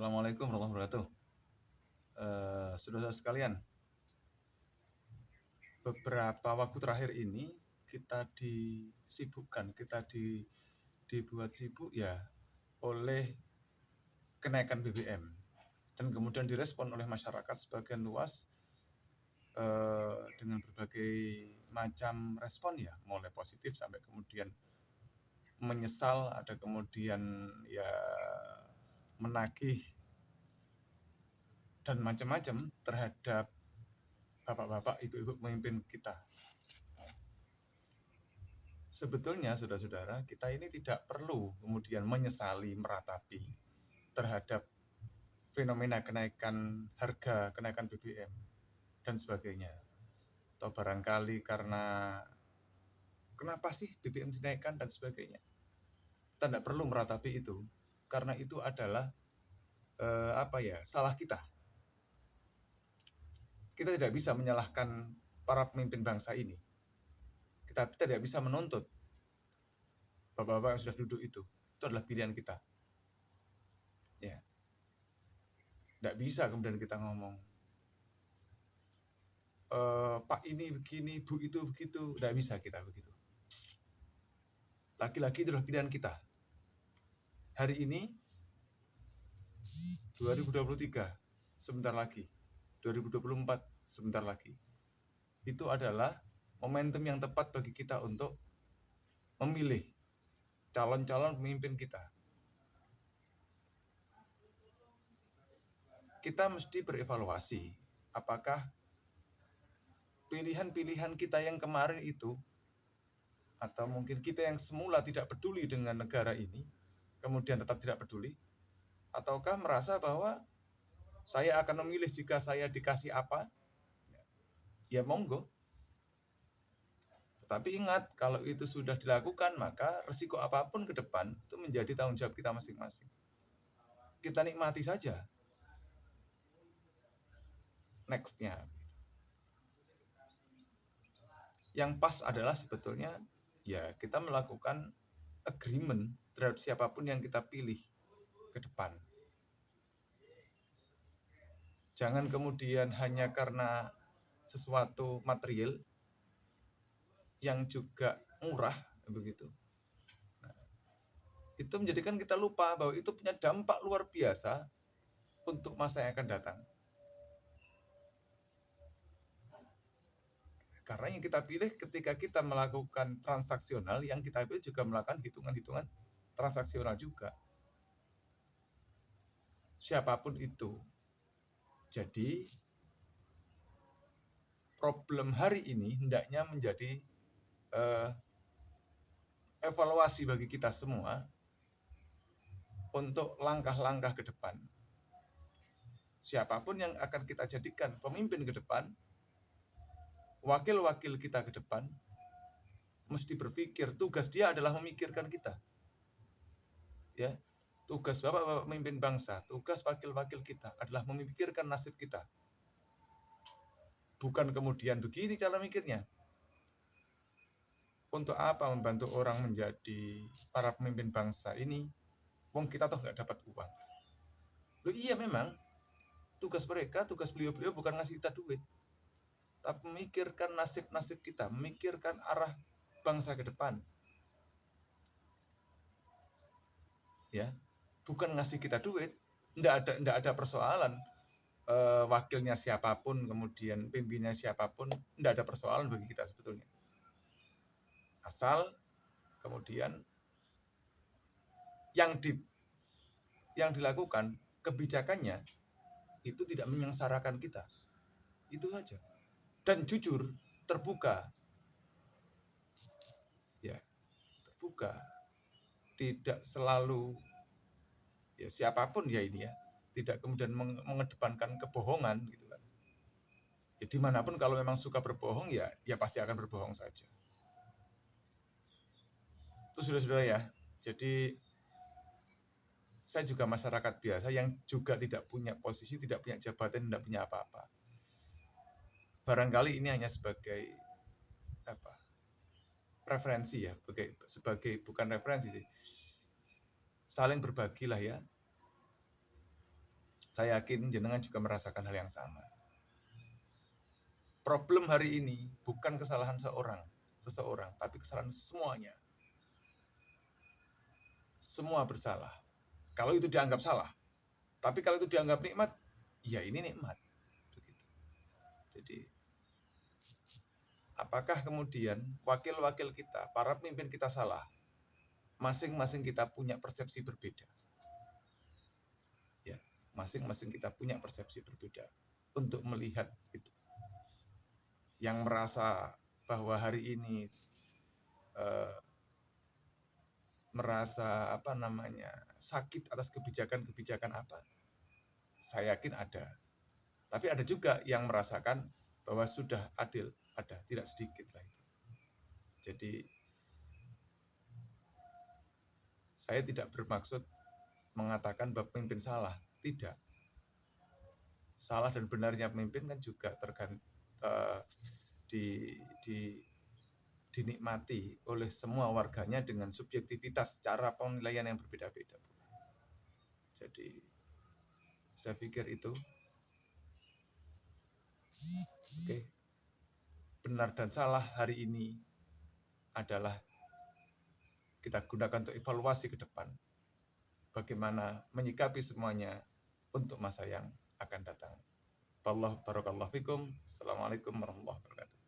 Assalamualaikum warahmatullahi wabarakatuh. Saudara-saudara sekalian, beberapa waktu terakhir ini kita disibukkan, dibuat sibuk ya oleh kenaikan BBM dan kemudian direspon oleh masyarakat sebagian luas dengan berbagai macam respon ya, mulai positif sampai kemudian menyesal, ada kemudian ya menagih dan macam-macam terhadap bapak-bapak, ibu-ibu pemimpin kita. Sebetulnya saudara-saudara, kita ini tidak perlu kemudian menyesali, meratapi terhadap fenomena kenaikan harga, kenaikan BBM dan sebagainya. Atau barangkali karena kenapa sih BBM dinaikkan dan sebagainya. Kita tidak perlu meratapi itu, karena itu adalah salah kita. Kita tidak bisa menyalahkan para pemimpin bangsa ini. Kita tidak bisa menuntut bapak-bapak yang sudah duduk itu. Itu adalah pilihan kita. Ya. Tidak bisa kemudian kita ngomong, Pak ini begini, Bu itu begitu. Tidak bisa kita begitu. Lagi-lagi itu adalah pilihan kita. Hari ini 2023 sebentar lagi, 2024 sebentar lagi. Itu adalah momentum yang tepat bagi kita untuk memilih calon-calon pemimpin kita. Kita mesti berevaluasi apakah pilihan-pilihan kita yang kemarin itu, atau mungkin kita yang semula tidak peduli dengan negara ini, kemudian tetap tidak peduli, ataukah merasa bahwa saya akan memilih jika saya dikasih apa, ya monggo. Tetapi ingat, kalau itu sudah dilakukan, maka resiko apapun ke depan itu menjadi tanggung jawab kita masing-masing. Kita nikmati saja next-nya. Yang pas adalah sebetulnya ya kita melakukan agreement terhadap siapapun yang kita pilih ke depan. Jangan kemudian hanya karena sesuatu material yang juga murah begitu. Nah, itu menjadikan kita lupa bahwa itu punya dampak luar biasa untuk masa yang akan datang. Karena yang kita pilih ketika kita melakukan transaksional, yang kita pilih juga melakukan hitungan-hitungan transaksional juga. Siapapun itu. Jadi, problem hari ini hendaknya menjadi evaluasi bagi kita semua untuk langkah-langkah ke depan. Siapapun yang akan kita jadikan pemimpin ke depan, wakil-wakil kita ke depan, mesti berpikir, tugas dia adalah memikirkan kita. Ya, tugas bapak-bapak pemimpin bangsa, tugas wakil-wakil kita adalah memikirkan nasib kita. Bukan kemudian begini cara mikirnya. Untuk apa membantu orang menjadi para pemimpin bangsa ini? Wong kita toh nggak dapat uang. Loh iya memang, tugas mereka, tugas beliau-beliau bukan ngasih kita duit. Tapi memikirkan nasib-nasib kita, memikirkan arah bangsa ke depan. Ya, bukan ngasih kita duit. Nggak ada persoalan. Wakilnya siapapun, kemudian pimpinannya siapapun, nggak ada persoalan bagi kita sebetulnya. Asal kemudian yang dilakukan kebijakannya itu tidak menyengsarakan kita. Itu saja. Dan jujur, terbuka. Ya, terbuka. Tidak selalu ya siapapun ya ini ya, tidak kemudian mengedepankan kebohongan gitu kan. Ya dimanapun kalau memang suka berbohong ya pasti akan berbohong saja. Itu saudara-saudara ya. Jadi saya juga masyarakat biasa yang juga tidak punya posisi, tidak punya jabatan, tidak punya apa-apa. Barangkali ini hanya sebagai referensi ya, sebagai bukan referensi sih. Saling berbagilah ya. Saya yakin jenengan juga merasakan hal yang sama. Problem hari ini bukan kesalahan seseorang, tapi kesalahan semuanya. Semua bersalah. Kalau itu dianggap salah, tapi kalau itu dianggap nikmat, ya ini nikmat. Begitu. Jadi, apakah kemudian wakil-wakil kita, para pemimpin kita salah? Masing-masing kita punya persepsi berbeda. Ya, masing-masing kita punya persepsi berbeda untuk melihat itu. Yang merasa bahwa hari ini merasa sakit atas kebijakan-kebijakan apa, saya yakin ada. Tapi ada juga yang merasakan bahwa sudah adil, ada, tidak sedikit lah itu. Jadi saya tidak bermaksud mengatakan bahwa pemimpin salah, tidak. Salah dan benarnya pemimpin kan juga dinikmati oleh semua warganya dengan subjektivitas cara penilaian yang berbeda-beda. Jadi saya pikir itu oke. Benar dan salah hari ini adalah kita gunakan untuk evaluasi ke depan. Bagaimana menyikapi semuanya untuk masa yang akan datang. Barakallahu fikum. Assalamualaikum warahmatullahi wabarakatuh.